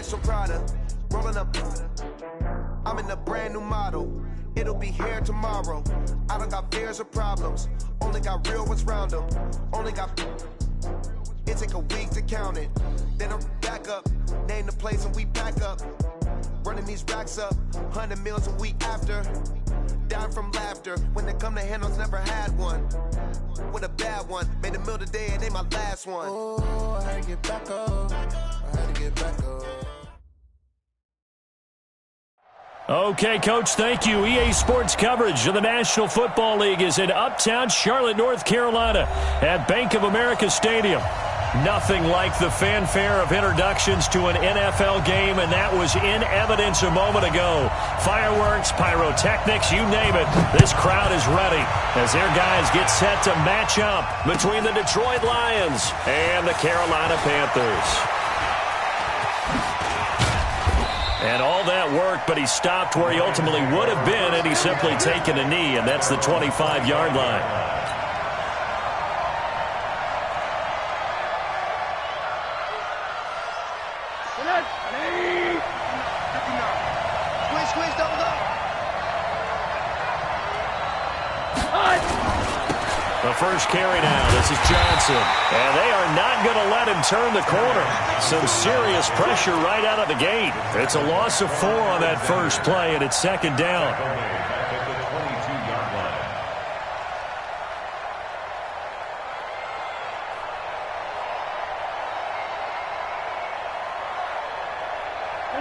National product, rolling up. I'm in a brand new model. It'll be here tomorrow. I don't got fears or problems. Only got real ones round them. Only got. It take a week to count it. Then I'm back up. Name the place and we back up. Running these racks up. 100 meals a week after. Down from laughter. When they come to handles, never had one. With a bad one. Made a meal today and ain't my last one. Oh, I had to get back up. I had to get back up. Okay, Coach, thank you. EA Sports coverage of the National Football League is in uptown Charlotte, North Carolina at Bank of America Stadium. Nothing like the fanfare of introductions to an NFL game, and that was in evidence a moment ago. Fireworks, pyrotechnics, you name it. This crowd is ready as their guys get set to match up between the Detroit Lions and the Carolina Panthers. And all that worked, but he stopped where he ultimately would have been, and he's simply taken a knee, and that's the 25-yard line. The first carry now. This is Johnson. And they are not going to let him turn the corner. Some serious pressure right out of the gate. It's a loss of 4 on that first play, and it's second down.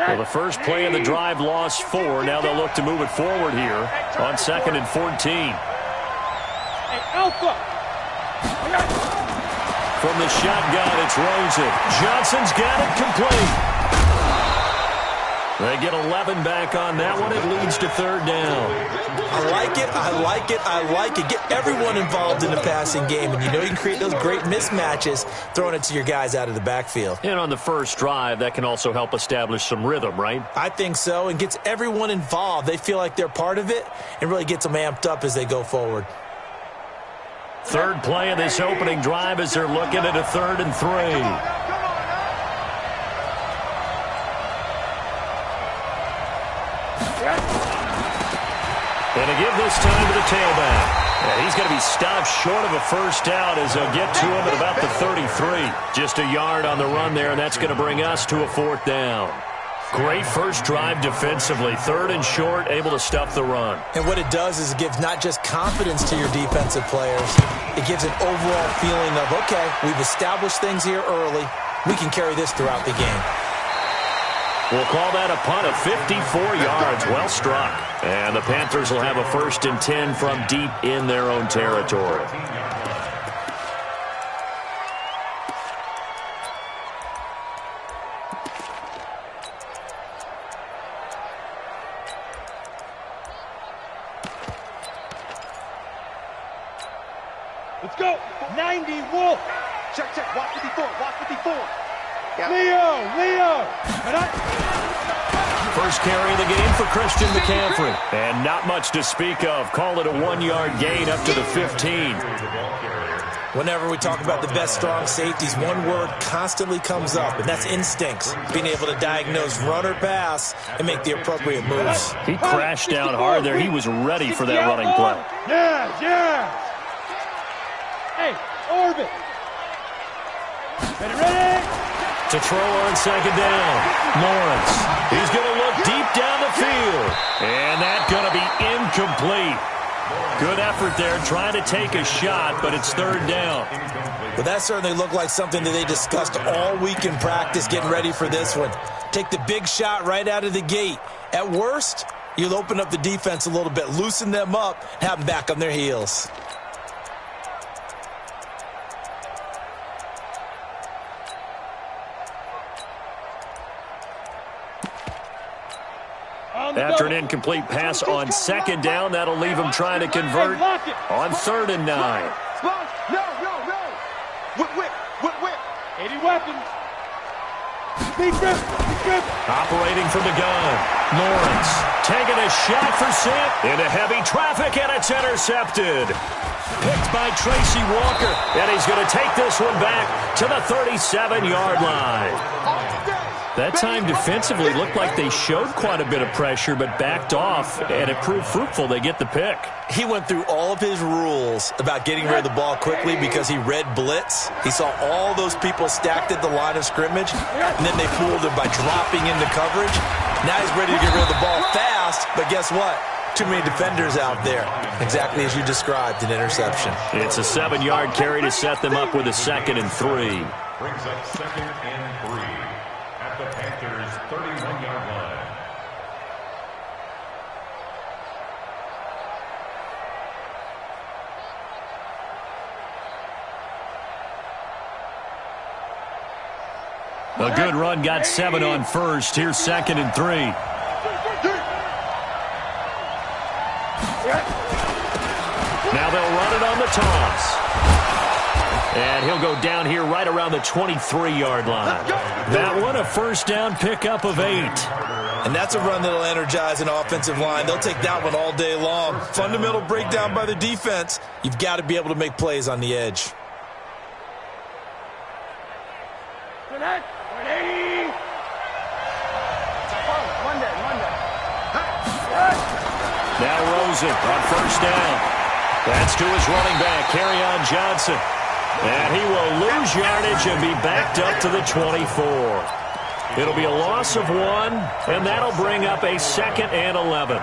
Well, the first play of the drive lost 4. Now they'll look to move it forward here on 2nd and 14. Alpha. From the shotgun, it's Rosen. Johnson's got it complete. They get 11 back on that one. It leads to third down. I like it, I like it, I like it. Get everyone involved in the passing game, and you know you can create those great mismatches throwing it to your guys out of the backfield. And on the first drive, that can also help establish some rhythm, right? I think so, and gets everyone involved. They feel like they're part of it and really gets them amped up as they go forward. Third play of this opening drive as they're looking at a 3rd and 3. And a give this time to the tailback. And he's going to be stopped short of a first down as they'll get to him at about the 33. Just a yard on the run there, and that's going to bring us to a 4th down. Great first drive defensively. 3rd and short, able to stuff the run. And what it does is it gives not just confidence to your defensive players. It gives an overall feeling of, okay, we've established things here early. We can carry this throughout the game. We'll call that a punt of 54 yards. Well struck. And the Panthers will have a 1st and 10 from deep in their own territory. Let's go. 90 Wolf. Check, watch 54, watch 54. Yeah. Leo. First carry of the game for Christian McCaffrey. And not much to speak of. Call it a 1-yard gain up to the 15. Whenever we talk about the best strong safeties, one word constantly comes up, and that's instincts. Being able to diagnose run or pass and make the appropriate moves. He crashed down hard there. He was ready for that running play. Yeah. Hey, orbit. Ready? To throw on second down. Lawrence. He's going to look deep down the field. And that's going to be incomplete. Good effort there, trying to take a shot, but it's 3rd down. But that certainly looked like something that they discussed all week in practice, getting ready for this one. Take the big shot right out of the gate. At worst, you'll open up the defense a little bit, loosen them up, have them back on their heels. After an incomplete pass on second down, that'll leave him trying to convert on 3rd and 9. No. Whip. 80 weapons. Big grip. Operating from the gun. Lawrence taking a shot for Sam into heavy traffic, and it's intercepted. Picked by Tracy Walker, and he's going to take this one back to the 37-yard line. That time defensively looked like they showed quite a bit of pressure but backed off, and it proved fruitful. They get the pick. He went through all of his rules about getting rid of the ball quickly because he read blitz. He saw all those people stacked at the line of scrimmage, and then they fooled him by dropping into coverage. Now he's ready to get rid of the ball fast, but guess what? Too many defenders out there. Exactly as you described, an interception. It's a 7-yard carry to set them up with a 2nd and 3. Brings up 2nd and 3 at the Panthers' 31-yard line. A good run got 7 on first. Here's 2nd and 3. Now they'll run it on the toss. And he'll go down here right around the 23-yard line. That one, a first down pickup of 8. And that's a run that'll energize an offensive line. They'll take that one all day long. Fundamental breakdown by the defense. You've got to be able to make plays on the edge. Now Rosen on first down. That's to his running back, Kerryon Johnson. And he will lose yardage and be backed up to the 24. It'll be a loss of 1, and that'll bring up a 2nd and 11.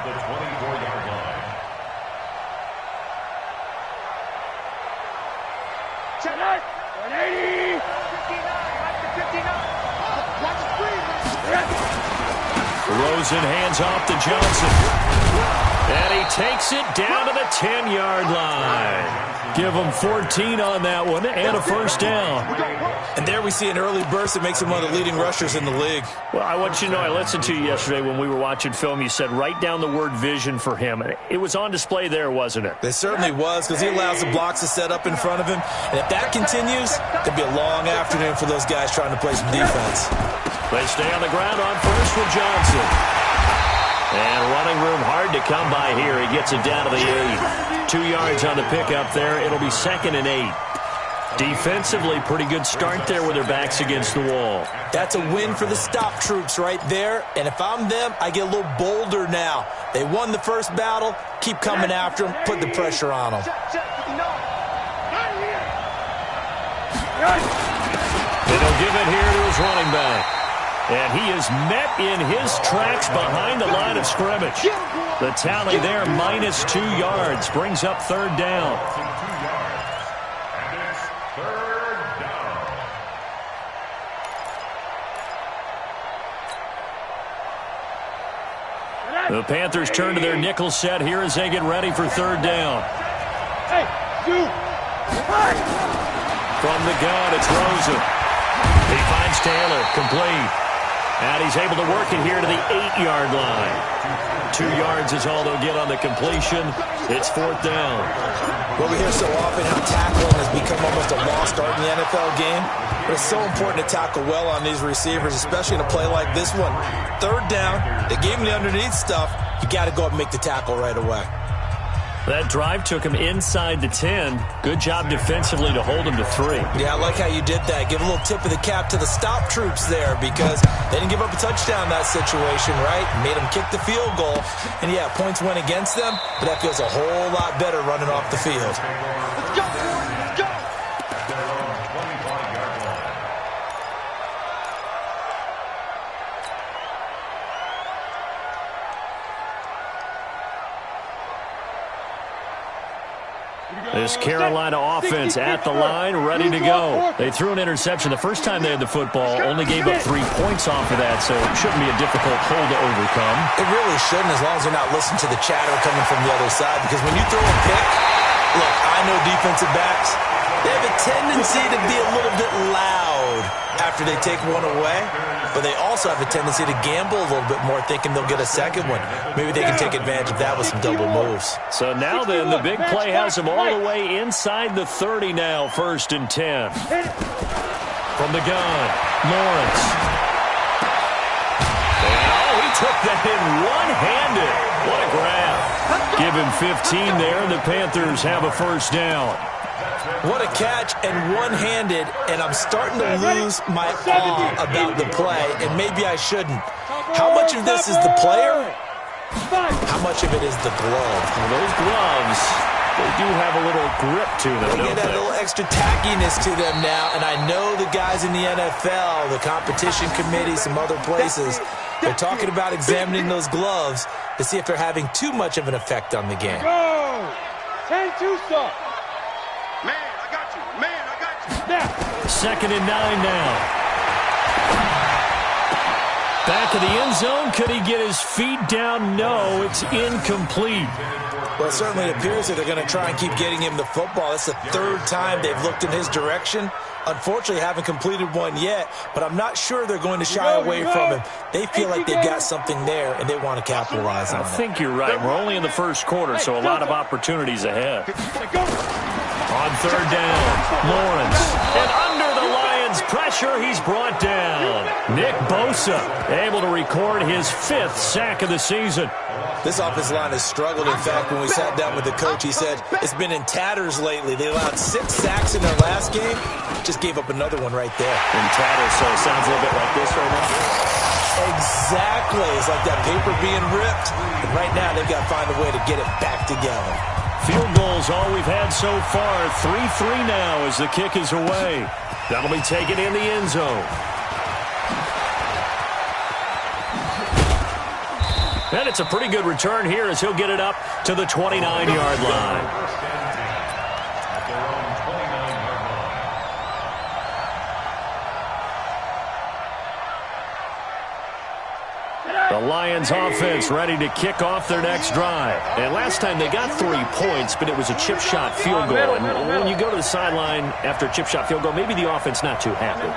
Rosen hands off to Johnson. And he takes it down to the 10-yard line. Give him 14 on that one and a first down. And there we see an early burst that makes him one of the leading rushers in the league. Well, I want you to know, I listened to you yesterday when we were watching film. You said write down the word vision for him. It was on display there, wasn't it? It certainly was, because he allows the blocks to set up in front of him. And if that continues, it'll be a long afternoon for those guys trying to play some defense. They stay on the ground on first with Johnson. And running room hard to come by here. He gets it down to the 8. 2 yards on the pickup there. It'll be 2nd and 8. Defensively, pretty good start there with their backs against the wall. That's a win for the stop troops right there. And if I'm them, I get a little bolder now. They won the first battle. Keep coming after them. Put the pressure on them. And he'll give it here to his running back. And he is met in his tracks behind the line of scrimmage. The tally there, minus 2 yards, brings up 3rd down. And it's 3rd down. The Panthers turn to their nickel set here as they get ready for 3rd down. Hey, you! From the gun, it's Rosen. He finds Taylor, complete. And he's able to work it here to the 8-yard line. 2 yards is all they'll get on the completion. It's 4th down. Well, we hear so often how tackling has become almost a lost art in the NFL game. But it's so important to tackle well on these receivers, especially in a play like this one. 3rd down, they gave him the underneath stuff. You got to go up and make the tackle right away. That drive took him inside the 10. Good job defensively to hold him to 3. Yeah, I like how you did that. Give a little tip of the cap to the stop troops there, because they didn't give up a touchdown in that situation, right? Made them kick the field goal. And, yeah, points went against them, but that feels a whole lot better running off the field. Let's go! Let's go! This Carolina offense at the line, ready to go. They threw an interception the first time they had the football, only gave up 3 points off of that, so it shouldn't be a difficult hole to overcome. It really shouldn't, as long as they're not listening to the chatter coming from the other side, because when you throw a pick, look, I know defensive backs, they have a tendency to be a little bit loud after they take one away, but they also have a tendency to gamble a little bit more, thinking they'll get a second one. Maybe they can take advantage of that with some double moves. So now then, the big play has them all the way inside the 30 now, 1st and 10. From the gun, Lawrence. And, he took that in one-handed. What a grab. Give 5 and 15 there, and the Panthers have a first down. What a catch, and one-handed, and I'm starting to lose my awe about the play, and maybe I shouldn't. How much of this is the player? How much of it is the glove? Well, those gloves, they do have a little grip to them, They don't get that they? little extra tackiness to them now, and I know the guys in the NFL, the competition committee, some other places, they're talking about examining those gloves to see if they're having too much of an effect on the game. Go! 10-2 stop. Man, I got you. Man, I got you. Now. 2nd and 9 now. Back of the end zone. Could he get his feet down? No, it's incomplete. Well, it certainly appears that they're going to try and keep getting him the football. It's the third time they've looked in his direction. Unfortunately, haven't completed one yet, but I'm not sure they're going to shy away from him. They feel like they've got something there, and they want to capitalize on it. I think you're right. We're only in the first quarter, so a lot of opportunities ahead. On 3rd down, Lawrence. And under the Lions' pressure, he's brought down. Nick Bosa able to record his 5th sack of the season. This offensive line has struggled. In fact, when we sat down with the coach, he said it's been in tatters lately. They allowed 6 sacks in their last game. Just gave up another one right there. In tatters, so it sounds a little bit like this right now. Exactly. It's like that paper being ripped. And right now, they've got to find a way to get it back together. Field goals all we've had so far. 3-3 now as the kick is away. That'll be taken in the end zone. And it's a pretty good return here as he'll get it up to the 29-yard line. The Lions offense ready to kick off their next drive. And last time they got 3 points, but it was a chip shot field goal. And when you go to the sideline after a chip shot field goal, maybe the offense not too happy.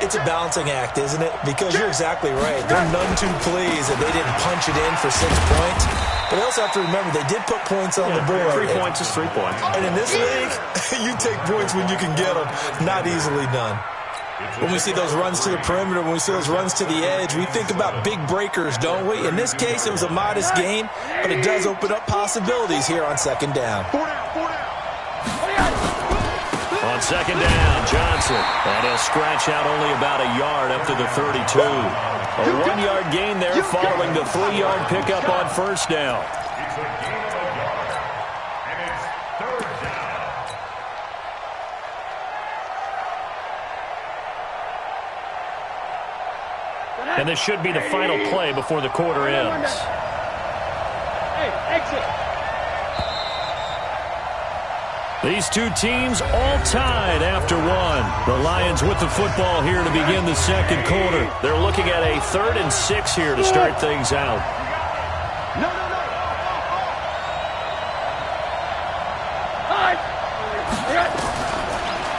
It's a balancing act, isn't it? Because you're exactly right. They're none too pleased that they didn't punch it in for 6 points. But they also have to remember they did put points on the board. 3 points is 3 points. And in this league, you take points when you can get them. Not easily done. When we see those runs to the perimeter, when we see those runs to the edge, we think about big breakers, don't we? In this case, it was a modest gain, but it does open up possibilities here on 2nd down. On 2nd down, Johnson. And he'll scratch out only about a yard up to the 32. A 1-yard gain there following the 3-yard pickup on 1st down. And this should be the final play before the quarter ends. Hey, exit. These two teams all tied after 1. The Lions with the football here to begin the 2nd quarter. They're looking at a 3rd and 6 here to start things out. No.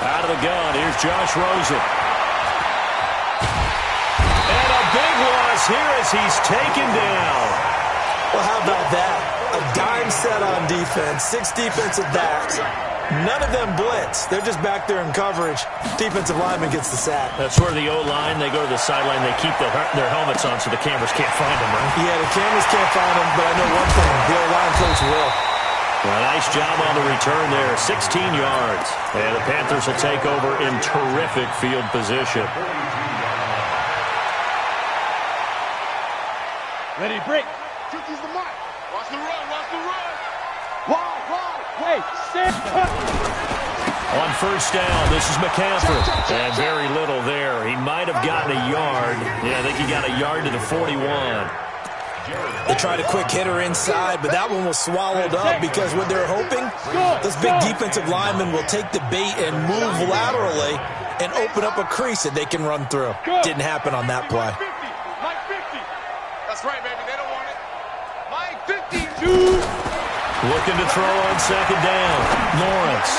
Out of the gun, here's Josh Rosen. And a big loss here as he's taken down. Well, how about that? A dime set on defense, 6 defensive backs. None of them blitz. They're just back there in coverage. Defensive lineman gets the sack. That's where the O-line, they go to the sideline, they keep their helmets on so the cameras can't find them, right? Yeah, the cameras can't find them, but I know one thing. The O-line coach will. Well, nice job on the return there. 16 yards. And the Panthers will take over in terrific field position. Ready, break. Use the mark. Watch the run. Wide. Hey, stand up. On 1st down, this is McCaffrey. And very little there. He might have gotten a yard. Yeah, I think he got a yard to the 41. They tried a quick hitter inside, but that one was swallowed up because what they're hoping, those big defensive linemen will take the bait and move laterally and open up a crease that they can run through. Didn't happen on that play. Mike 50. That's right, baby. They don't want it. Mike 52. Looking to throw on 2nd down. Lawrence.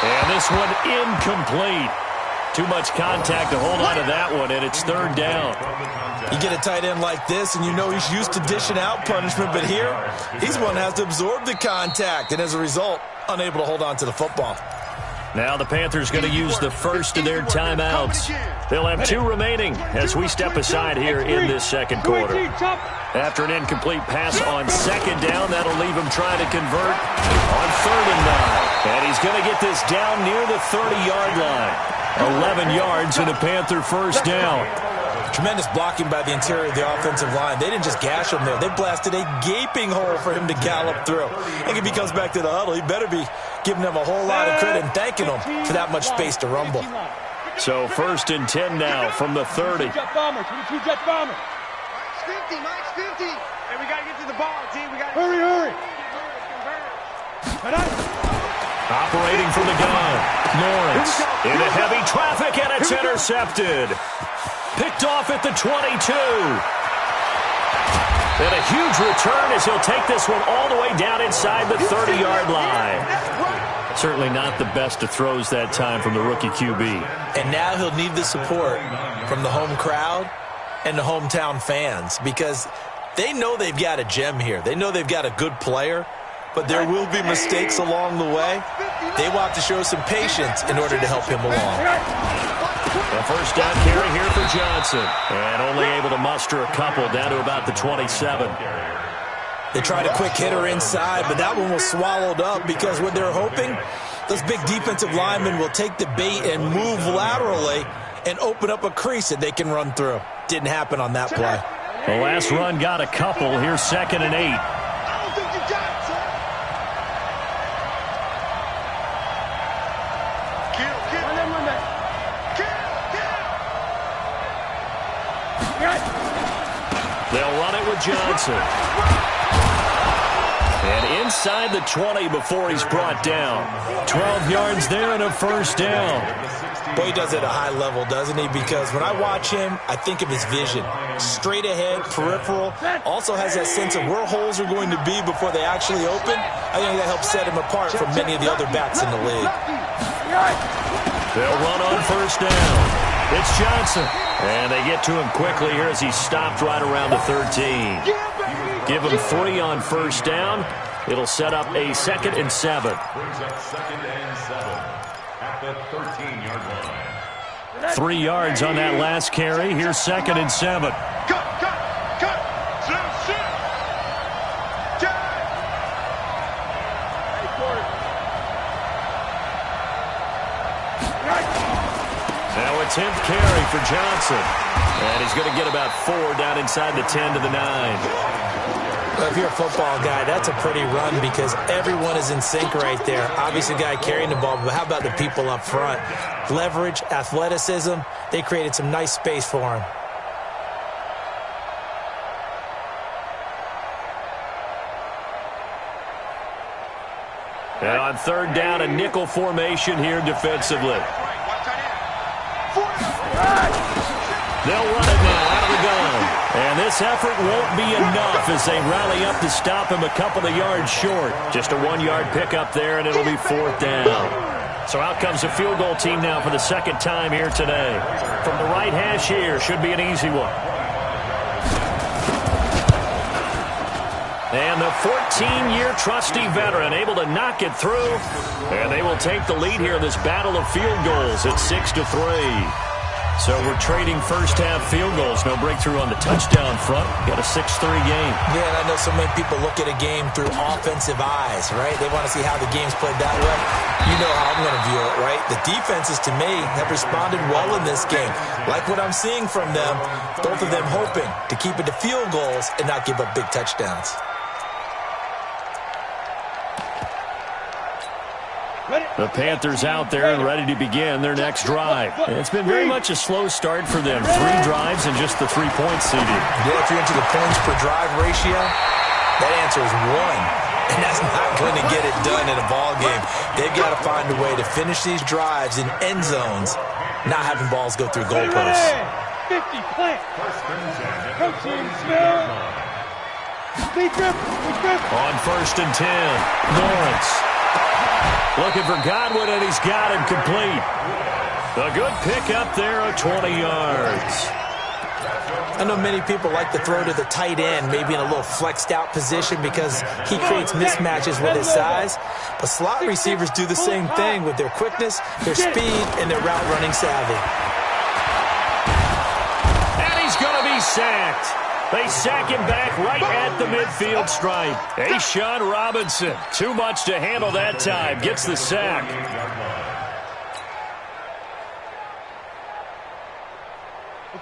And this one incomplete. Too much contact to hold on to that one, and it's 3rd down. You get a tight end like this, and you know he's used to dishing out punishment, but here, he's one that has to absorb the contact, and as a result, unable to hold on to the football. Now the Panthers going to use the first of their timeouts. They'll have 2 remaining as we step aside here in this second quarter. After an incomplete pass on second down, that'll leave him trying to convert on 3rd and 9. And he's going to get this down near the 30-yard line. 11 yards and a Panther first down. Tremendous blocking by the interior of the offensive line. They didn't just gash him there. They blasted a gaping hole for him to gallop through. I think if he comes back to the huddle, he better be giving them a whole lot of credit and thanking them for that much space to rumble. So 1st and 10 now from the 30. Jet bombers. 22 jet bombers. Mike's 50. Hey, we got to get to the ball, team. We got to hurry. Operating from the gun. Lawrence into heavy traffic, and it's intercepted. Picked off at the 22. And a huge return as he'll take this one all the way down inside the 30-yard line. Certainly not the best of throws that time from the rookie QB. And now he'll need the support from the home crowd and the hometown fans because they know they've got a gem here. They know they've got a good player, but there will be mistakes along the way. They will have to show some patience in order to help him along. A first down carry here for Johnson. And only able to muster a couple down to about the 27. They tried a quick hitter inside, but that one was swallowed up because what they're hoping, those big defensive linemen will take the bait and move laterally and open up a crease that they can run through. Didn't happen on that play. The last run got a couple. Here's 2nd and 8. I don't think you got it, son. Kill. Run that. They'll run it with Johnson. And inside the 20 before he's brought down. 12 yards there and a first down. Boy, he does it at a high level, doesn't he? Because when I watch him, I think of his vision. Straight ahead, peripheral. Also has that sense of where holes are going to be before they actually open. I think that helps set him apart from many of the other backs in the league. They'll run on first down. It's Johnson. And they get to him quickly here as he's stopped right around the 13. Give him 3 on first down. It'll set up a 2nd and 7. Brings up 2nd and 7 at the 13-yard line. 3 yards on that last carry. Here's 2nd and 7. Cut. Sit. Now a 10th carry for Johnson. And he's going to get about 4 down inside the 10 to the 9. Well, if you're a football guy, that's a pretty run because everyone is in sync right there. Obviously, the guy carrying the ball, but how about the people up front? Leverage, athleticism, they created some nice space for him. And on 3rd down, a nickel formation here defensively. They'll run it now out of the gun. And this effort won't be enough as they rally up to stop him a couple of yards short. Just a 1-yard pickup there, and it'll be 4th down. So out comes the field goal team now for the 2nd time here today. From the right hash here, should be an easy one. And the 14-year trusty veteran able to knock it through. And they will take the lead here in this battle of field goals at 6-3. So we're trading first-half field goals. No breakthrough on the touchdown front. Got a 6-3 game. Yeah, and I know so many people look at a game through offensive eyes, right? They want to see how the game's played that way. You know how I'm going to view it, right? The defenses, to me, have responded well in this game. Like what I'm seeing from them, both of them hoping to keep it to field goals and not give up big touchdowns. The Panthers out there and ready to begin their next drive. It's been very much a slow start for them. 3 drives and just the 3 points seeded. Yeah, if you're into the points per drive ratio, that answer is 1. And that's not going to get it done in a ball game. They've got to find a way to finish these drives in end zones, not having balls go through goalposts. 50 plant. Coaching Smith. On 1st and 10, Lawrence. Looking for Godwin, and he's got him complete. A good pick up there of 20 yards. I know many people like to throw to the tight end, maybe in a little flexed out position because he creates mismatches with his size. But slot receivers do the same thing with their quickness, their speed, and their route running savvy. And he's going to be sacked. They sack him back right at the midfield stripe. A'Shawn Robinson, too much to handle that time, gets the sack.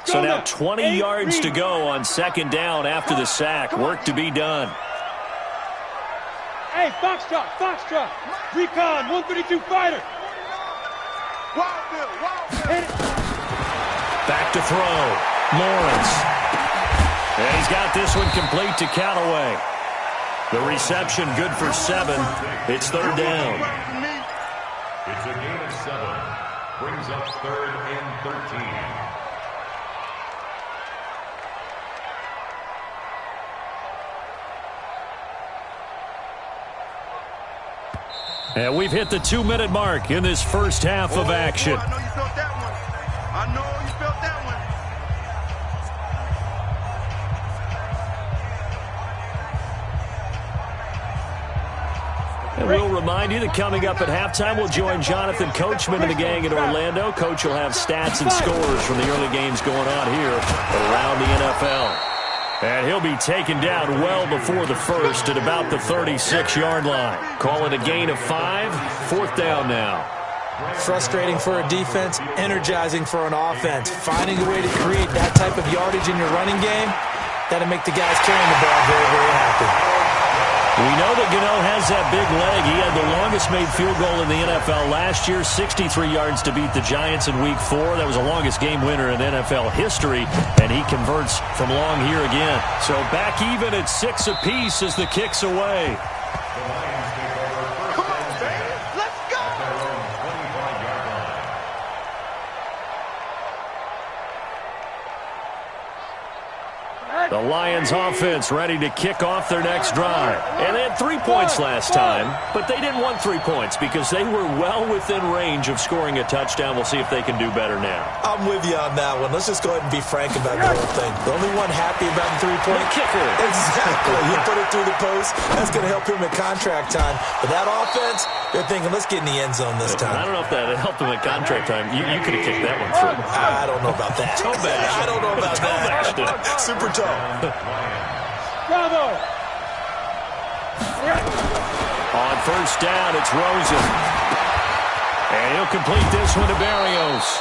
So now 20 yards to go on second down after the sack. Work to be done. Hey, Foxtrot, Foxtrot. Recon, 132 fighter. Hit it. Back to throw. Lawrence. And he's got this one complete to Callaway. The reception good for 7. It's third down. It's a gain of 7. Brings up 3rd and 13. And we've hit the 2-minute mark in this first half of action. I know you felt that one. I know you felt that one. And we'll remind you that coming up at halftime, we'll join Jonathan Coachman and the gang in Orlando. Coach will have stats and scores from the early games going on here around the NFL. And he'll be taken down well before the first at about the 36-yard line. Call it a gain of 5. 4th down now. Frustrating for a defense, energizing for an offense. Finding a way to create that type of yardage in your running game, that'll make the guys carrying the ball very, very happy. We know that Gano has that big leg. He had the longest made field goal in the NFL last year, 63 yards to beat the Giants in Week 4. That was the longest game winner in NFL history, and he converts from long here again. So back even at 6 apiece as the kick's away. Come on, baby. Let's go. The Lions offense ready to kick off their next drive. And they had 3 points last time, but they didn't want 3 points because they were well within range of scoring a touchdown. We'll see if they can do better now. I'm with you on that one. Let's just go ahead and be frank about the whole thing. The only one happy about the 3-point kicker. Exactly. He put it through the post. That's going to help him at contract time. But that offense, they're thinking, let's get in the end zone this time. I don't know if that helped him at contract time. You could have kicked that one through. I don't know about that. Toe bash. I don't know about that. Super toe. Bravo. On first down, it's Rosen. And he'll complete this one to Berrios.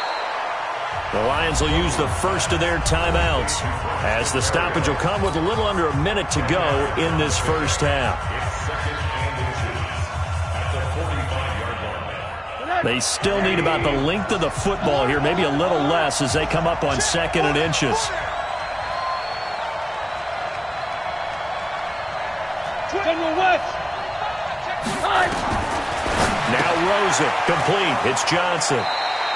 The Lions will use the first of their timeouts as the stoppage will come with a little under a minute to go in this first half. They still need about the length of the football here, maybe a little less as they come up on 2nd and inches. Now Rosen, complete. It's Johnson.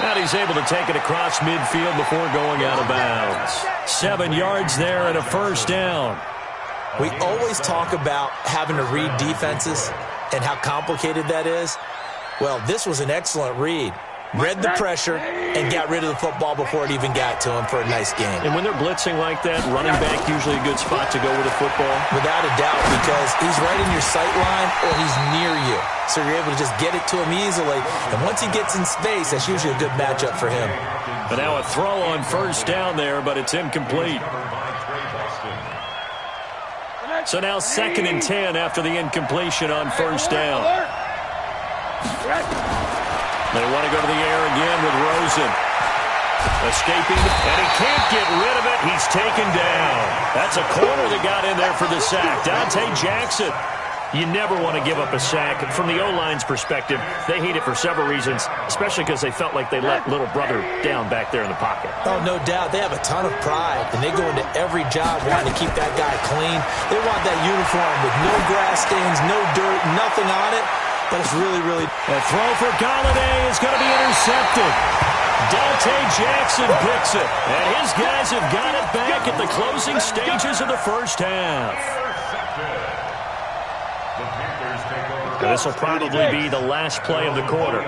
And he's able to take it across midfield before going out of bounds. 7 yards there and a first down. We always talk about having to read defenses and how complicated that is. Well, this was an excellent read. Read the pressure and got rid of the football before it even got to him for a nice game. And when they're blitzing like that, running back usually a good spot to go with the football? Without a doubt, because he's right in your sight line or he's near you. So you're able to just get it to him easily. And once he gets in space, that's usually a good matchup for him. But now a throw on first down there, but it's incomplete. So now 2nd and 10 after the incompletion on first down. They want to go to the air again with Rosen. Escaping, and he can't get rid of it. He's taken down. That's a corner that got in there for the sack. Dante Jackson. You never want to give up a sack. From the O-line's perspective, they hate it for several reasons, especially because they felt like they let little brother down back there in the pocket. Oh, no doubt. They have a ton of pride, and they go into every job wanting to keep that guy clean. They want that uniform with no grass stains, no dirt, nothing on it. But it's really, really... A throw for Galladay is going to be intercepted. Dante Jackson picks it. And his guys have got it back at the closing stages of the first half. This will probably be the last play of the quarter.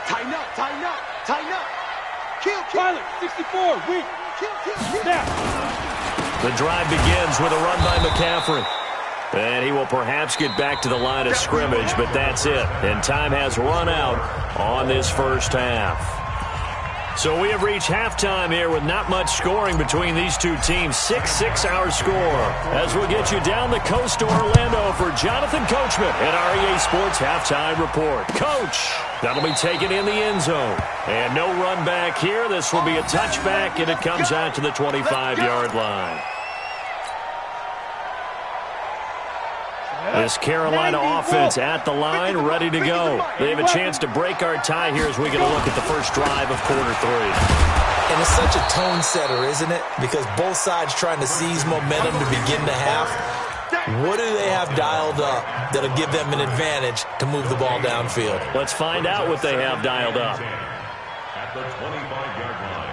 Tighten up, tighten up, tighten up. Kill, kill. Pilot, 64, weak. Kill, kill, kill. Snap. The drive begins with a run by McCaffrey. And he will perhaps get back to the line of scrimmage, but that's it. And time has run out on this first half. So we have reached halftime here with not much scoring between these two teams. 6-6 our score. As we'll get you down the coast to Orlando for Jonathan Coachman and our EA Sports Halftime Report. Coach, that'll be taken in the end zone. And no run back here. This will be a touchback, and it comes out to the 25-yard line. This Carolina offense at the line, ready to go. They have a chance to break our tie here as we get a look at the first drive of quarter 3. And it's such a tone setter, isn't it? Because both sides trying to seize momentum to begin the half. What do they have dialed up that'll give them an advantage to move the ball downfield? Let's find out what they have dialed up. At the 25-yard line.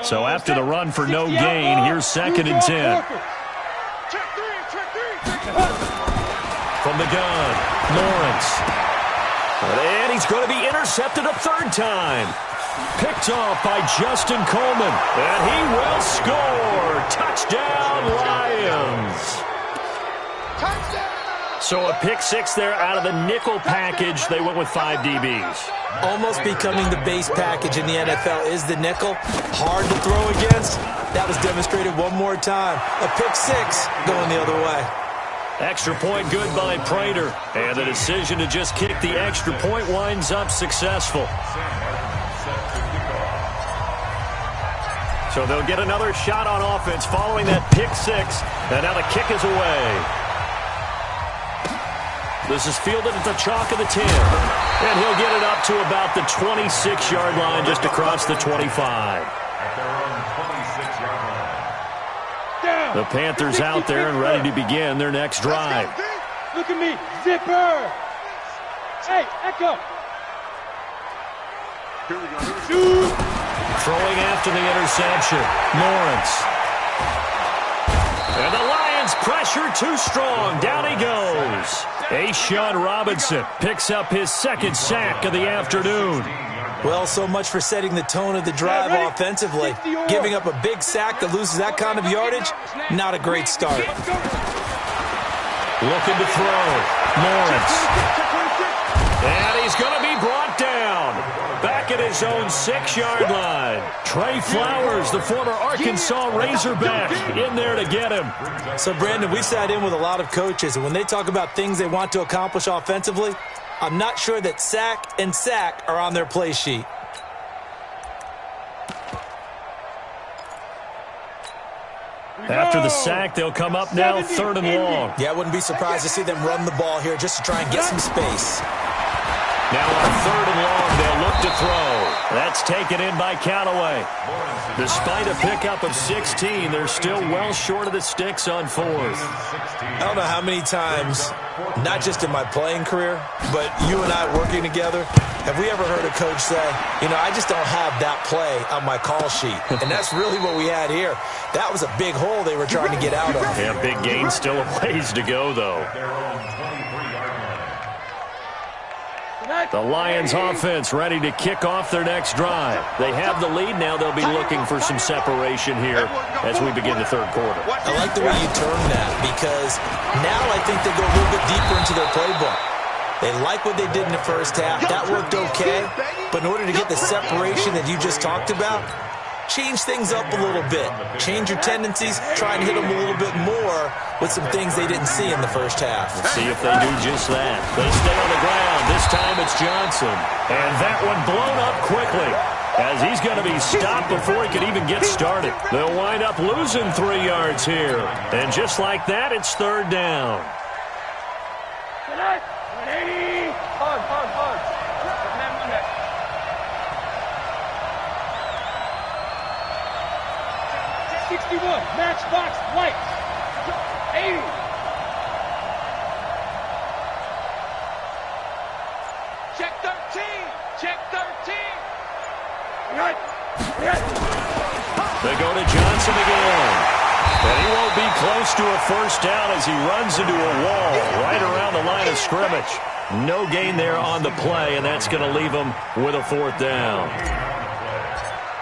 So after the run for no gain, here's 2nd and 10. From the gun, Lawrence. And he's going to be intercepted a 3rd time. Picked off by Justin Coleman. And he will score. Touchdown, Lions. So a pick 6 there out of the nickel package. They went with 5 DBs. Almost becoming the base package in the NFL is the nickel. Hard to throw against. That was demonstrated one more time. A pick 6 going the other way. Extra point good by Prater. And the decision to just kick the extra point winds up successful. So they'll get another shot on offense following that pick 6. And now the kick is away. This is fielded at the chalk of the 10. And he'll get it up to about the 26-yard line, just across the 25. The Panthers out there and ready to begin their next drive. Look at me, zipper. Hey, Echo. Here we go. Shoot. Throwing after the interception, Lawrence. And the Lions pressure too strong. Down he goes. A'Shawn Robinson picks up his 2nd sack of the afternoon. Well, so much for setting the tone of the drive offensively. Giving up a big sack that loses that kind of yardage, not a great start. Looking to throw, Lawrence. And he's going to be brought down. Back at his own 6-yard line. Trey Flowers, the former Arkansas Razorback, in there to get him. So, Brandon, we sat in with a lot of coaches, and when they talk about things they want to accomplish offensively, I'm not sure that sack and sack are on their play sheet. After the sack, they'll come up now 3rd and long. Yeah, I wouldn't be surprised to see them run the ball here just to try and get some space. Now on 3rd and long, they'll look to throw. That's taken in by Callaway. Despite a pickup of 16, they're still well short of the sticks on 4th. I don't know how many times, not just in my playing career, but you and I working together, have we ever heard a coach say, you know, I just don't have that play on my call sheet. And that's really what we had here. That was a big hole they were trying to get out of. Yeah, big gain, still a ways to go, though. The Lions offense ready to kick off their next drive. They have the lead. Now they'll be looking for some separation here as we begin the 3rd quarter. I like the way you term that because now I think they go a little bit deeper into their playbook. They like what they did in the first half. That worked okay. But in order to get the separation that you just talked about, change things up a little bit. Change your tendencies. Try and hit them a little bit more with some things they didn't see in the first half. Let's see if they do just that. They stay on the ground. This time it's Johnson. And that one blown up quickly as he's going to be stopped before he can even get started. They'll wind up losing 3 yards here. And just like that, it's 3rd down. Hard. 61, matchbox, white. 80. Check 13. Check 13. Right. They go to Johnson again. And he won't be close to a 1st down as he runs into a wall right around the line of scrimmage. No gain there on the play, and that's going to leave him with a 4th down.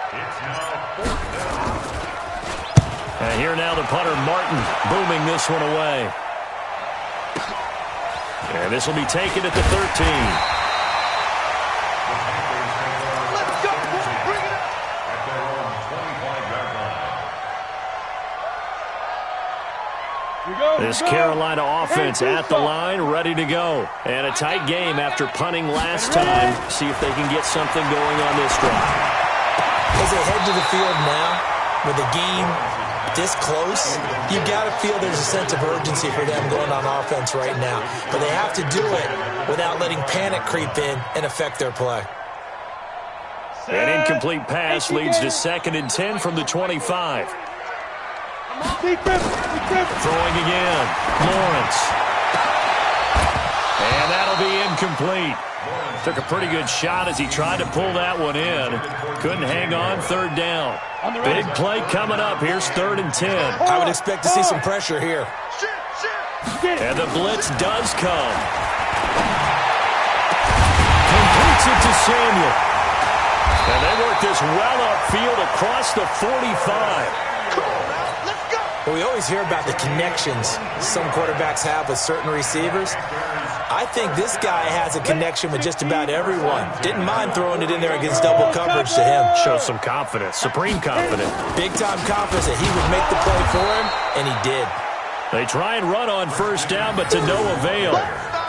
It's now 4th And here now the punter, Martin, booming this one away. And this will be taken at the 13. Let's go, boy. Bring it up. At their own 25-yard line. This Carolina offense at the line, ready to go. And a tight game after punting last time. See if they can get something going on this drive. As they head to the field now, with the game this close, you got to feel there's a sense of urgency for them going on offense right now. But they have to do it without letting panic creep in and affect their play. An incomplete pass leads to 2nd and 10 from the 25. Throwing again. Lawrence. And that'll be incomplete. Took a pretty good shot as he tried to pull that one in. Couldn't hang on, 3rd down. Big play coming up. Here's 3rd and 10. I would expect to see some pressure here. And the blitz does come. Completes it to Samuel. And they work this well upfield across the 45. Well, we always hear about the connections some quarterbacks have with certain receivers. I think this guy has a connection with just about everyone. Didn't mind throwing it in there against double coverage to him. Shows some confidence, supreme confidence. Big-time confidence that he would make the play for him, and he did. They try and run on 1st down, but to no avail.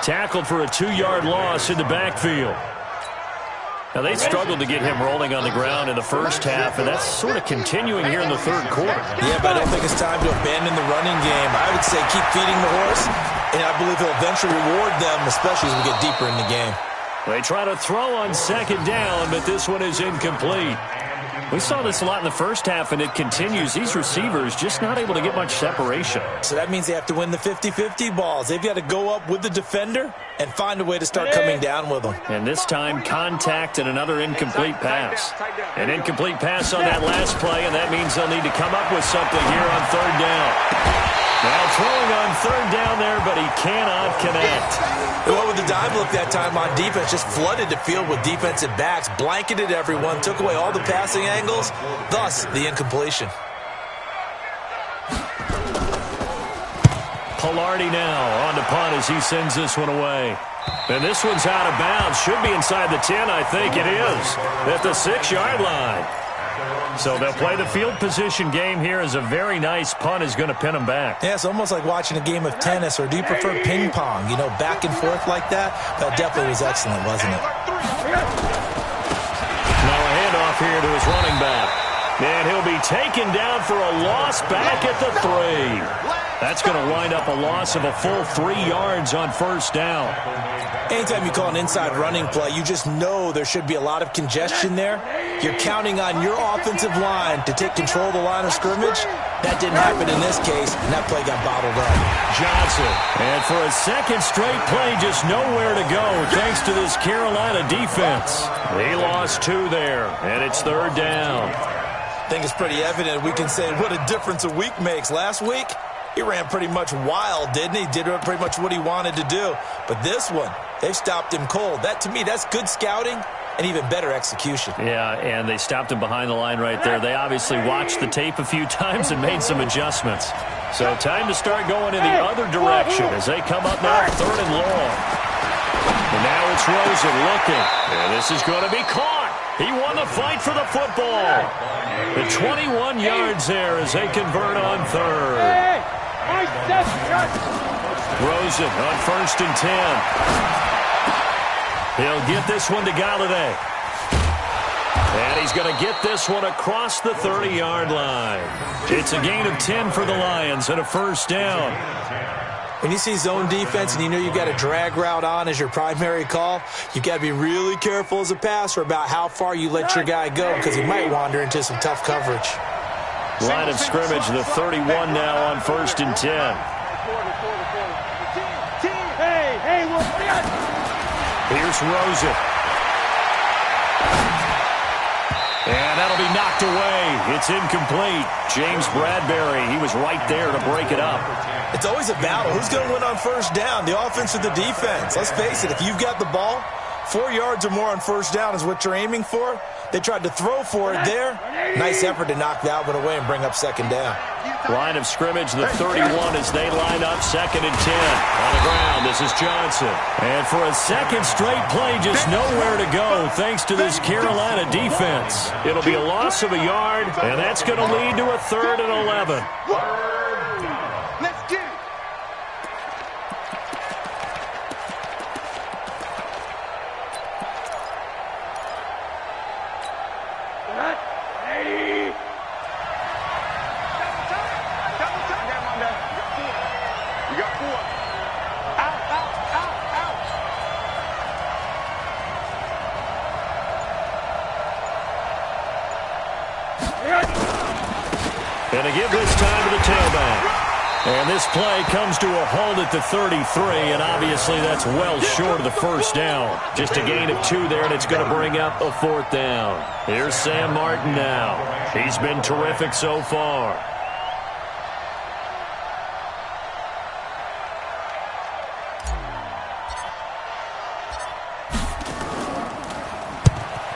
Tackled for a 2-yard loss in the backfield. Now, they struggled to get him rolling on the ground in the first half, and that's sort of continuing here in the 3rd quarter. Yeah, but I don't think it's time to abandon the running game. I would say keep feeding the horse, and I believe he'll eventually reward them, especially as we get deeper in the game. They try to throw on 2nd down, but this one is incomplete. We saw this a lot in the first half, and it continues. These receivers just not able to get much separation. So that means they have to win the 50-50 balls. They've got to go up with the defender and find a way to start coming down with them. And this time, contact and another incomplete pass. An incomplete pass on that last play, and that means they'll need to come up with something here on 3rd down. Now throwing on 3rd down there, but he cannot connect. Well, with the dive look that time on defense, just flooded the field with defensive backs, blanketed everyone, took away all the passing angles, thus the incompletion. Pilardi now on the punt as he sends this one away. And this one's out of bounds. Should be inside the 10, I think it is, at the 6-yard line. So they'll play the field position game here as a very nice punt is going to pin them back. Yeah, it's almost like watching a game of tennis, or do you prefer ping pong? You know, back and forth like that? That definitely was excellent, wasn't it? Now a handoff here to his running back. And he'll be taken down for a loss back at the 3. That's going to wind up a loss of a full 3 yards on 1st down. Anytime you call an inside running play, you just know there should be a lot of congestion there. You're counting on your offensive line to take control of the line of scrimmage. That didn't happen in this case, and that play got bottled up. Johnson, and for a 2nd straight play, just nowhere to go thanks to this Carolina defense. He lost 2 there, and it's 3rd down. I think it's pretty evident we can say what a difference a week makes. Last week, he ran pretty much wild, didn't he? Did pretty much what he wanted to do. But this one, they've stopped him cold. That, to me, that's good scouting and even better execution. Yeah, and they stopped him behind the line right there. They obviously watched the tape a few times and made some adjustments. So time to start going in the other direction as they come up now 3rd and long. And now it's Rosen looking. And this is going to be caught. He won the fight for the football. The 21 yards there as they convert on 3rd. Rosen on 1st and 10. He'll get this one to Galladay. And he's going to get this one across the 30-yard line. It's a gain of 10 for the Lions and a 1st down. When you see zone defense and you know you've got a drag route on as your primary call, you've got to be really careful as a passer about how far you let your guy go, because he might wander into some tough coverage. Line of scrimmage, the 31 now on 1st and 10. Here's Rosen. And that'll be knocked away. It's incomplete. James Bradbury, he was right there to break it up. It's always a battle. Who's going to win on 1st down, the offense or the defense? Let's face it, if you've got the ball, 4 yards or more on first down is what you're aiming for. They tried to throw for it there. Nice effort to knock that one away and bring up second down. Line of scrimmage, the 31 as they line up, 2nd and 10. On the ground, this is Johnson. And for a second straight play, just nowhere to go thanks to this Carolina defense. It'll be a loss of a yard, and that's going to lead to a 3rd and 11. Let's get it. You got 4. Out, out, out, out. And to give this time to the tailback. And this play comes to a halt at the 33, and obviously that's well short of the first down. Just a gain of 2 there, and it's going to bring up a 4th down. Here's Sam Martin now. He's been terrific so far.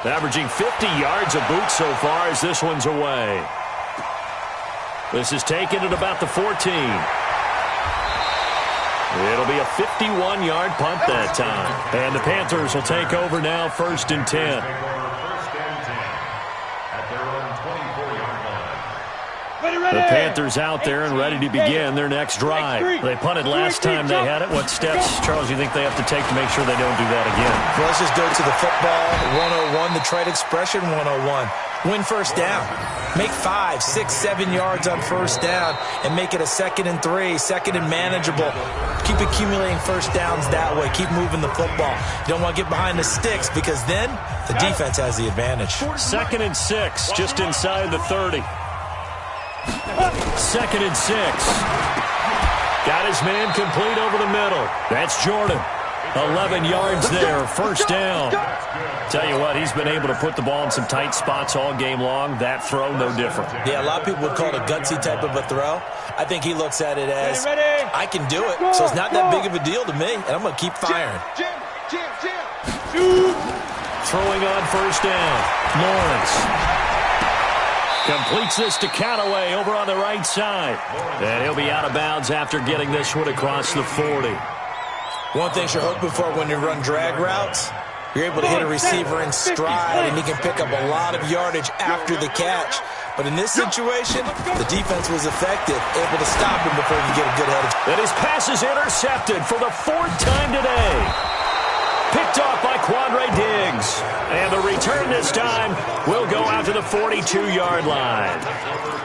Averaging 50 yards a boot so far as this one's away. This is taken at about the 14. It'll be a 51-yard punt that time. And the Panthers will take over now, 1st and 10. The Panthers out there and ready to begin their next drive. They punted last time they had it. What steps, Charles, do you think they have to take to make sure they don't do that again? Well, let's just go to the football 101, the trade expression 101. Win first down. Make 5, 6, 7 yards on first down and make it a 2nd and 3, 2nd and manageable. Keep accumulating first downs that way. Keep moving the football. You don't want to get behind the sticks because then the defense has the advantage. 2nd and 6, just inside the 30. 2nd and 6. Got his man complete over the middle. That's Jordan. 11 yards there, first down. Tell you what, he's been able to put the ball in some tight spots all game long. That throw, no different. Yeah, a lot of people would call it a gutsy type of a throw. I think he looks at it as, I can do it, so it's not that big of a deal to me, and I'm going to keep firing. Throwing on first down, Lawrence. Completes this to Callaway over on the right side. And he'll be out of bounds after getting this one across the 40. One thing you're hoping for when you run drag routes, you're able to hit a receiver in stride, and he can pick up a lot of yardage after the catch. But in this situation, the defense was effective, able to stop him before he could get a good head. And his pass is intercepted for the 4th time today. Picked off by Quandre Diggs. And the return this time will go out to the 42-yard line.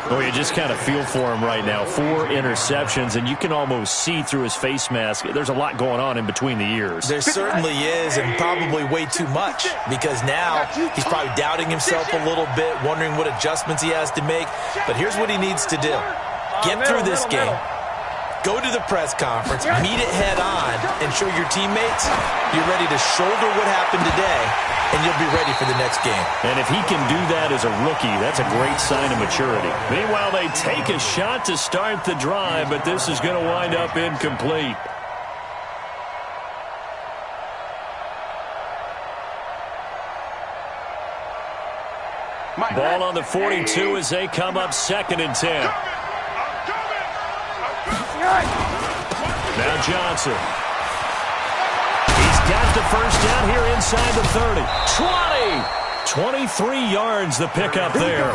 Oh, you just kind of feel for him right now. 4 interceptions, and you can almost see through his face mask. There's a lot going on in between the ears. There certainly is, and probably way too much, because now he's probably doubting himself a little bit, wondering what adjustments he has to make. But here's what he needs to do. Get through this game. Go to the press conference, meet it head on, and show your teammates you're ready to shoulder what happened today, and you'll be ready for the next game. And if he can do that as a rookie, that's a great sign of maturity. Meanwhile, they take a shot to start the drive, but this is going to wind up incomplete. Ball on the 42 as they come up 2nd and 10. Now Johnson. He's got the first down here inside the 30. 23 yards the pickup there.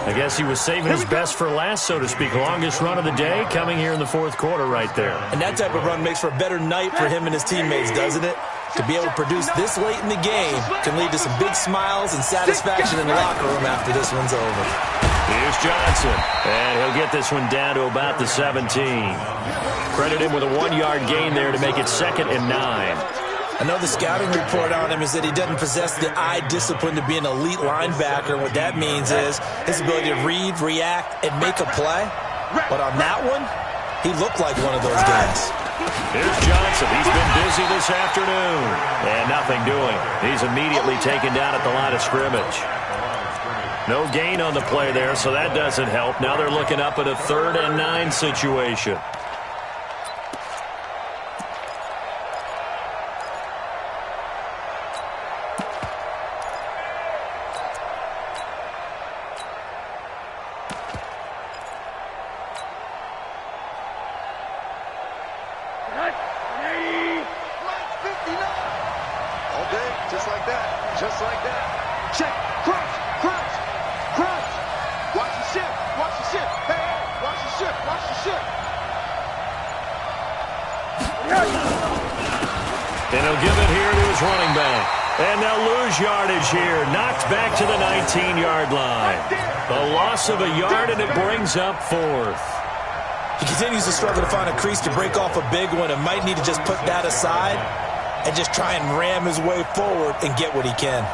I guess he was saving his best for last, so to speak. Longest run of the day coming here in the 4th quarter right there. And that type of run makes for a better night for him and his teammates, doesn't it? To be able to produce this late in the game can lead to some big smiles and satisfaction in the locker room after this one's over. Here's Johnson, and he'll get this one down to about the 17. Credit him with a 1-yard gain there to make it 2nd and 9. I know the scouting report on him is that he doesn't possess the eye discipline to be an elite linebacker. What that means is his ability to read, react, and make a play. But on that one, he looked like one of those guys. Here's Johnson. He's been busy this afternoon. And nothing doing. He's immediately taken down at the line of scrimmage. No gain on the play there, so that doesn't help. Now they're looking up at a 3rd and 9 situation. All day, just like that. Just like that. Check. Crunch. Crunch. Crunch. Watch the ship. Watch the ship. Hey, watch the ship. Watch the ship. And he'll give it here to his running back. And they'll lose yardage here. Knocked back to the 19-yard line. A loss of a yard, and it brings up fourth. He continues to struggle to find a crease to break off a big one and might need to just put that aside and just try and ram his way forward and get what he can.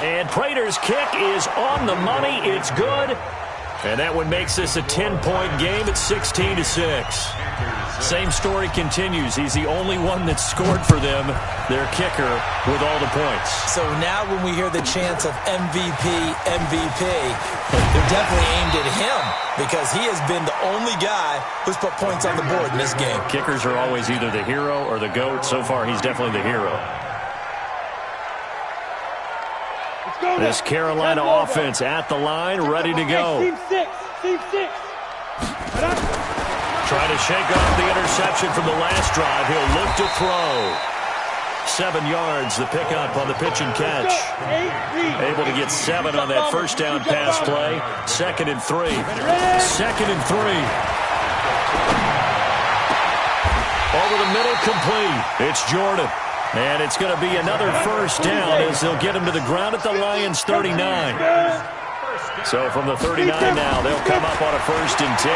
And Prater's kick is on the money. It's good. And that one makes this a 10-point game at 16-6. Same story continues. He's the only one that scored for them, their kicker, with all the points. So now when we hear the chants of MVP, MVP, they're definitely aimed at him because he has been the only guy who's put points on the board in this game. Kickers are always either the hero or the GOAT. So far, he's definitely the hero. This Carolina offense at the line, ready to go. Team six. Trying to shake off the interception from the last drive. He'll look to throw. 7 yards, the pickup on the pitch and catch. Able to get 7 on that first down pass play. 2nd and 3. 2nd and 3. Over the middle, complete. It's Jordan. And it's going to be another first down as they'll get him to the ground at the Lions' 39. So from the 39 now, they'll come up on a 1st and 10.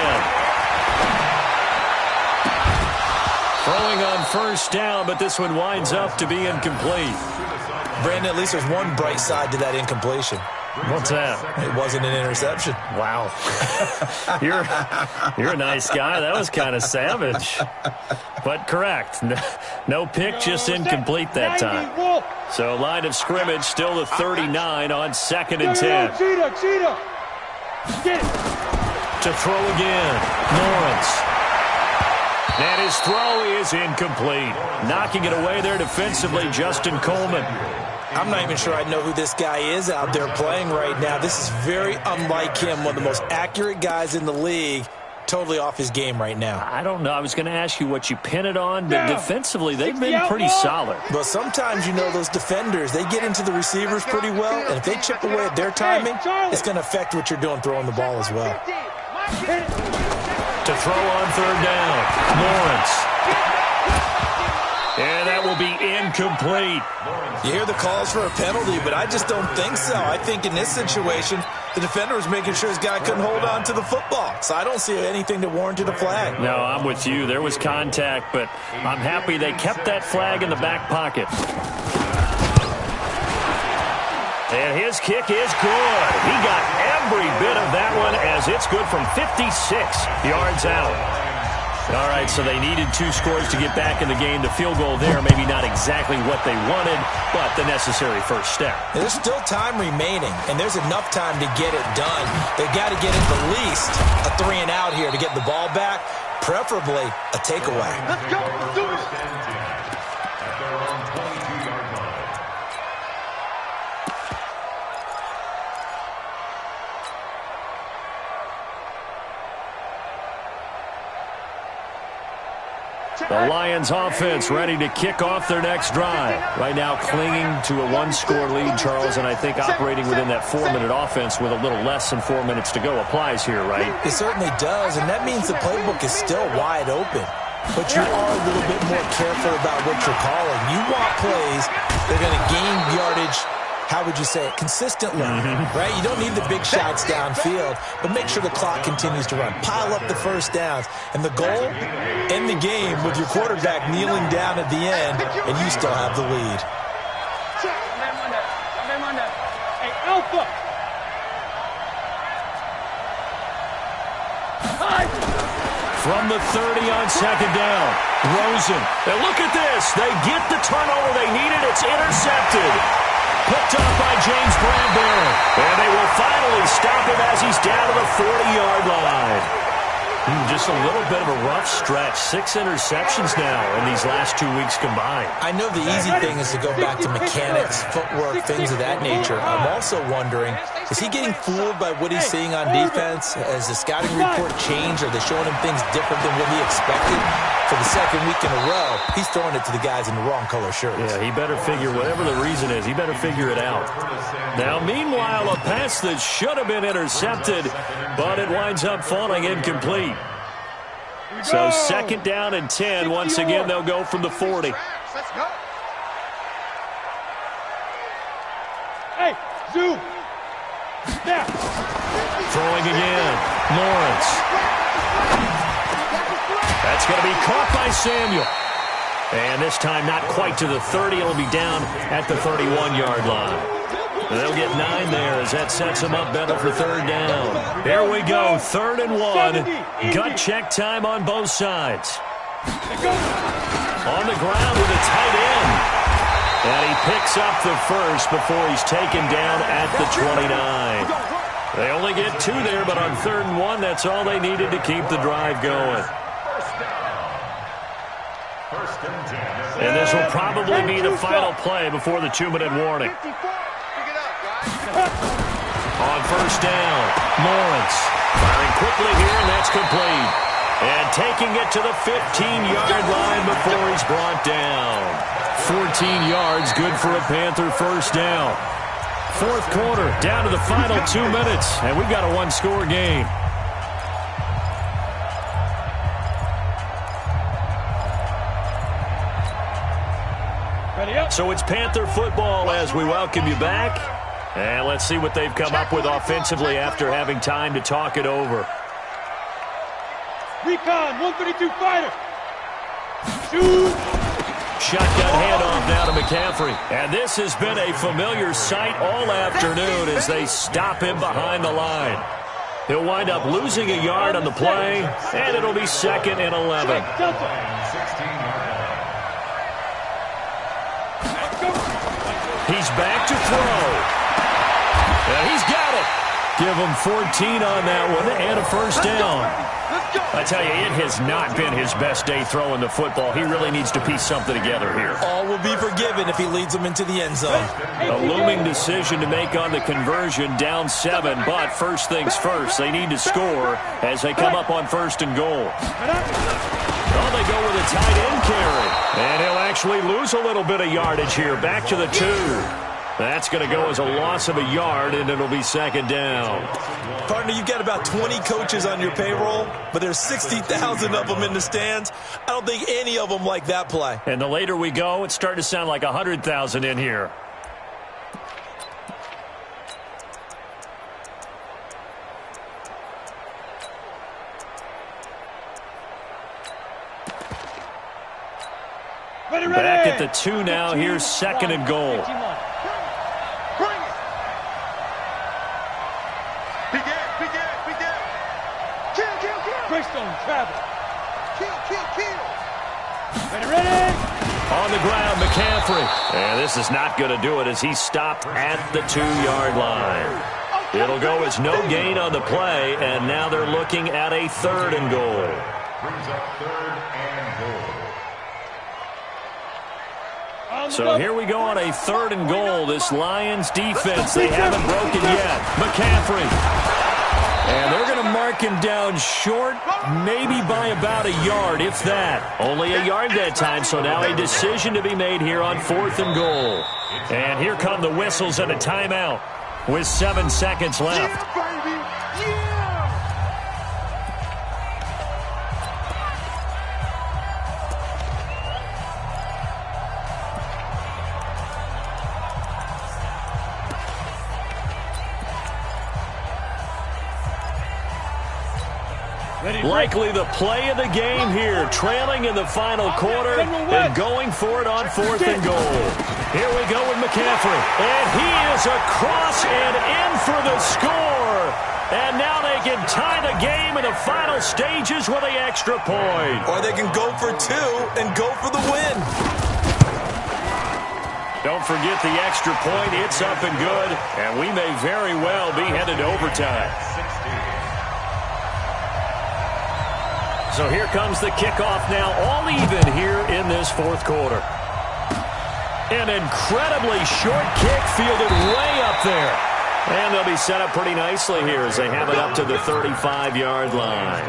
Throwing on first down, but this one winds up to be incomplete. Brandon, at least there's one bright side to that incompletion. What's that? It wasn't an interception. Wow. You're a nice guy. That was kind of savage. But correct. No pick, just incomplete that time. So line of scrimmage, still the 39 on 2nd and 10. To throw again. Lawrence. And his throw is incomplete. Knocking it away there defensively, Justin Coleman. I'm not even sure I know who this guy is out there playing right now. This is very unlike him, one of the most accurate guys in the league. Totally off his game right now. I don't know. I was going to ask you what you pin it on, but defensively, they've been pretty solid. Well, sometimes, you know, those defenders, they get into the receivers pretty well, and if they chip away at their timing, it's going to affect what you're doing throwing the ball as well. To throw on 3rd down, Lawrence. And that will be incomplete. You hear the calls for a penalty, but I just don't think so. I think in this situation, the defender was making sure his guy couldn't hold on to the football. So I don't see anything that warranted a flag. No, I'm with you. There was contact, but I'm happy they kept that flag in the back pocket. And his kick is good. He got every bit of that one as it's good from 56 yards out. All right, so they needed 2 scores to get back in the game. The field goal there, maybe not exactly what they wanted, but the necessary first step. There's still time remaining, and there's enough time to get it done. They've got to get at the least a 3 and out here to get the ball back, preferably a takeaway. Let's go. Let's do it. The Lions offense ready to kick off their next drive. Right now clinging to a 1-score lead, Charles, and I think operating within that 4-minute offense with a little less than 4 minutes to go applies here, right? It certainly does, and that means the playbook is still wide open. But you are a little bit more careful about what you're calling. You want plays that are going to gain yardage, how would you say it, consistently, right? You don't need the big shots downfield, but make sure the clock continues to run. Pile up the first downs. And the goal, end the game with your quarterback kneeling down at the end, and you still have the lead. Hey, Alpha! From the 30 on 2nd down, Rosen. And look at this. They get the turnover they needed. It's intercepted. Picked up by James Bradbury. And they will finally stop him as he's down to the 40-yard line. Just a little bit of a rough stretch. 6 interceptions now in these last 2 weeks combined. I know the easy thing is to go back to mechanics, footwork, things of that nature. I'm also wondering, is he getting fooled by what he's seeing on defense? Has the scouting report changed? Are they showing him things different than what he expected? For the second week in a row, he's throwing it to the guys in the wrong color shirts. Yeah, he better figure, whatever the reason is, he better figure it out. Now, meanwhile, a pass that should have been intercepted, but it winds up falling incomplete. So 2nd down and 10. Once again, they'll go from the 40. Let's go. Hey, zoom. Snap. Throwing again. Lawrence. That's going to be caught by Samuel. And this time not quite to the 30. It'll be down at the 31-yard line. They'll get 9 there as that sets them up better for 3rd down. Here we go, 3rd and 1. Gut check time on both sides. On the ground with a tight end. And he picks up the first before he's taken down at the 29. They only get 2 there, but on 3rd and 1, that's all they needed to keep the drive going. And this will probably be the final play before the 2-minute warning. On 1st down, Lawrence firing quickly here, and that's complete. And taking it to the 15-yard line before he's brought down. 14 yards, good for a Panther 1st down. 4th quarter, down to the final 2 minutes, and we've got a 1-score game. So it's Panther football as we welcome you back. And let's see what they've come up with offensively after having time to talk it over. Recon, 132 fighter. Shoot. Shotgun handoff now to McCaffrey. And this has been a familiar sight all afternoon as they stop him behind the line. He'll wind up losing a yard on the play, and it'll be 2nd and 11. He's back to throw. And he's got it. Give him 14 on that one and a 1st down. I tell you, it has not been his best day throwing the football. He really needs to piece something together here. All will be forgiven if he leads them into the end zone. A looming decision to make on the conversion, down 7. But first things first, they need to score as they come up on 1st and goal. Well, they go with a tight end carry. And he'll actually lose a little bit of yardage here. Back to the 2. That's going to go as a loss of a yard, and it'll be 2nd down. Partner, you've got about 20 coaches on your payroll, but there's 60,000 of them in the stands. I don't think any of them like that play. And the later we go, it's starting to sound like 100,000 in here. Back at the 2 now. Here's 2nd and goal. On the ground, McCaffrey. And this is not going to do it as he's stopped at the 2-yard line. It'll go as no gain on the play, and now they're looking at a 3rd and goal. Brings up 3rd and goal. So here we go on a 3rd and goal. This Lions defense, they haven't broken yet. McCaffrey. And they're going to mark him down short, maybe by about a yard, if that. Only a yard that time, so now a decision to be made here on 4th and goal. And here come the whistles and a timeout with 7 seconds left. Yeah, baby. Yeah. Likely the play of the game here, trailing in the final quarter and going for it on 4th and goal. Here we go with McCaffrey, and he is across and in for the score. And now they can tie the game in the final stages with the extra point. Or they can go for 2 and go for the win. Don't forget the extra point. It's up and good, and we may very well be headed to overtime. So here comes the kickoff now, all even here in this fourth quarter. An incredibly short kick fielded way up there. And they'll be set up pretty nicely here as they have it up to the 35-yard line.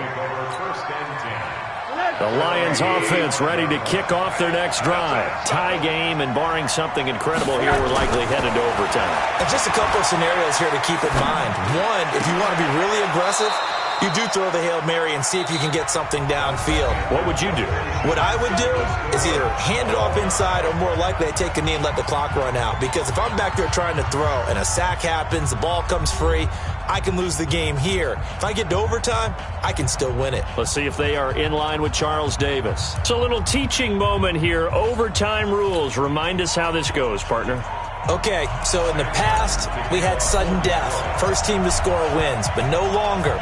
The Lions offense ready to kick off their next drive. Tie game, and barring something incredible here, we're likely headed to overtime. And just a couple of scenarios here to keep in mind. One, if you want to be really aggressive, you do throw the Hail Mary and see if you can get something downfield. What would you do? What I would do is either hand it off inside or more likely I take a knee and let the clock run out. Because if I'm back there trying to throw and a sack happens, the ball comes free, I can lose the game here. If I get to overtime, I can still win it. Let's see if they are in line with Charles Davis. It's a little teaching moment here. Overtime rules. Remind us how this goes, partner. Okay, so in the past, we had sudden death. First team to score wins, but no longer.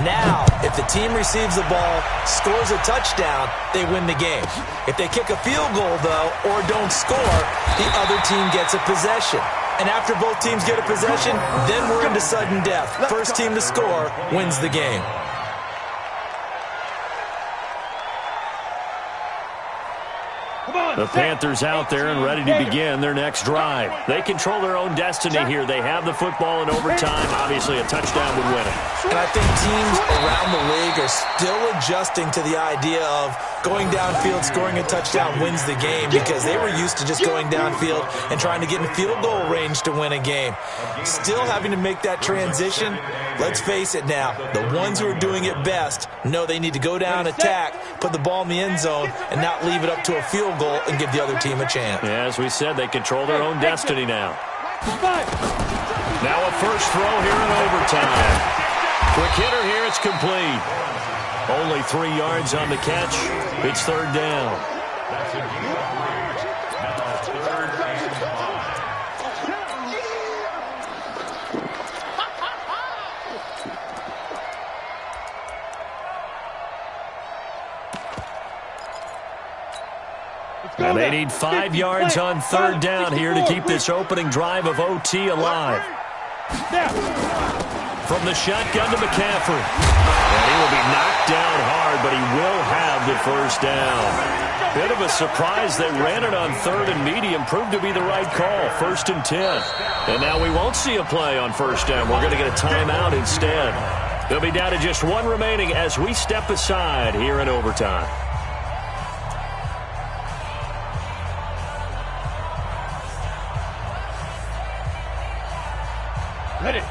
Now, if the team receives the ball, scores a touchdown, they win the game. If they kick a field goal, though, or don't score, the other team gets a possession. And after both teams get a possession, then we're into sudden death. First team to score wins the game. The Panthers out there and ready to begin their next drive. They control their own destiny here. They have the football in overtime. Obviously, a touchdown would win it. And I think teams around the league are still adjusting to the idea of going downfield, scoring a touchdown wins the game, because they were used to just going downfield and trying to get in field goal range to win a game. Still having to make that transition. Let's face it now, the ones who are doing it best know they need to go down, attack, put the ball in the end zone, and not leave it up to a field goal and give the other team a chance. Yeah, as we said, they control their own destiny now. Now a first throw here in overtime. Quick hitter here, it's complete. Only 3 yards on the catch. It's third down. That's a gain of 3. Now third and 5. And they need 5 yards on third down here to keep this opening drive of OT alive. From the shotgun to McCaffrey. And he will be knocked down hard, but he will have the first down. Bit of a surprise. They ran it on third and medium. Proved to be the right call. 1st and 10. And now we won't see a play on first down. We're going to get a timeout instead. They'll be down to just 1 remaining as we step aside here in overtime. Ready. Let's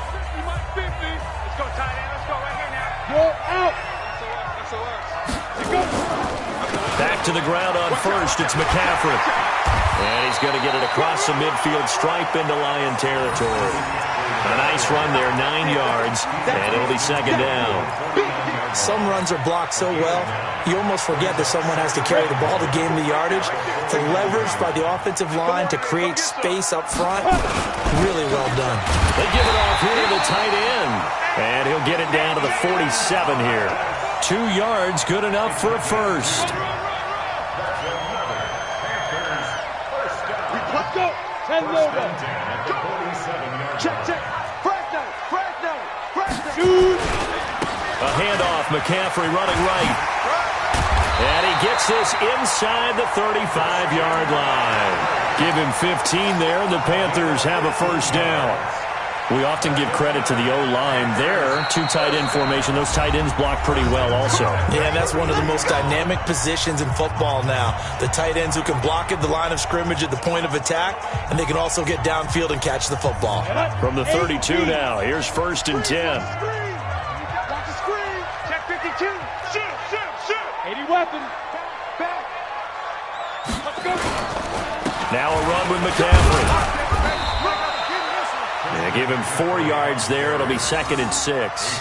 go, tight end. Let's go right here now. Go out. That's the works. Back to the ground on first. It's McCaffrey. And he's going to get it across the midfield stripe into Lion territory. A nice run there, 9 yards, and it'll be second down. Some runs are blocked so well, you almost forget that someone has to carry the ball to gain the yardage. The leverage by the offensive line to create space up front, really well done. They give it off here to the tight end, and he'll get it down to the 47 here. 2 yards, good enough for a first. Let's go. 10 logo. Check, check. Fresh down. Shoot. A handoff, McCaffrey running right. And he gets this inside the 35-yard line. Give him 15 there, and the Panthers have a first down. We often give credit to the O-line there. 2 tight end formation. Those tight ends block pretty well also. Yeah, that's one of the most dynamic positions in football now. The tight ends who can block at the line of scrimmage at the point of attack, and they can also get downfield and catch the football. From the 32 now, here's 1st and 10. Watch the screen. Check 52. Shoot. 80 weapon. Back. Let's go. Now a run with McCaffrey. They give him 4 yards there. It'll be 2nd and 6.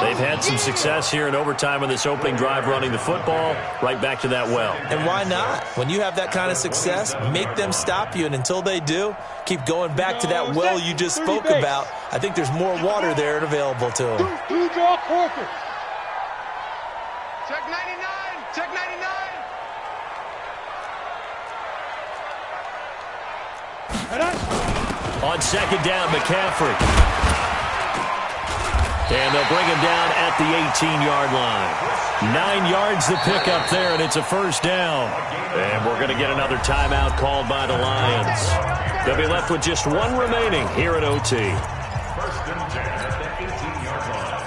They've had some success here in overtime on this opening drive running the football. Right back to that well. And why not? When you have that kind of success, make them stop you. And until they do, keep going back to that well you just spoke about. I think there's more water there and available to them. Two draw quarter. Check 99. Check 99. On 2nd down, McCaffrey. And they'll bring him down at the 18-yard line. 9 yards the pickup there, and it's a first down. And we're going to get another timeout called by the Lions. They'll be left with just one remaining here at OT. First and 10 at the 18-yard line.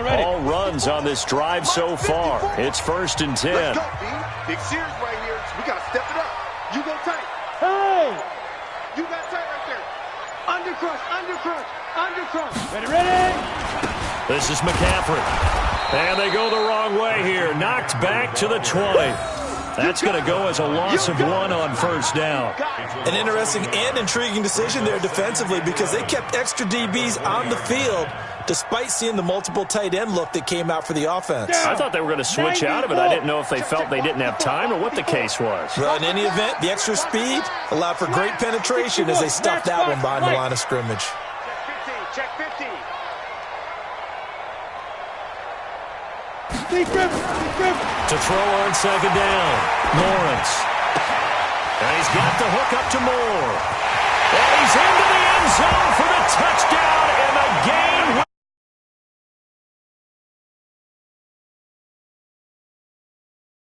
All runs on this drive so far. It's first and 10. Let's go, B. Big series right here. We got to step it up. You go tight. Hey! You got tight right there. Undercrush, undercrush, undercrush. Ready? This is McCaffrey. And they go the wrong way here. Knocked back to the 20. That's going to go as a loss of 1 on first down. An interesting and intriguing decision there defensively because they kept extra DBs on the field despite seeing the multiple tight end look that came out for the offense. I thought they were going to switch out of it. I didn't know if they felt they didn't have time or what the case was. Well, in any event, the extra speed allowed for great penetration as they stuffed that one behind the line of scrimmage. Check 50. To throw on second down, Lawrence. And he's got the hook up to Moore. And he's into the end zone for the touchdown, and the game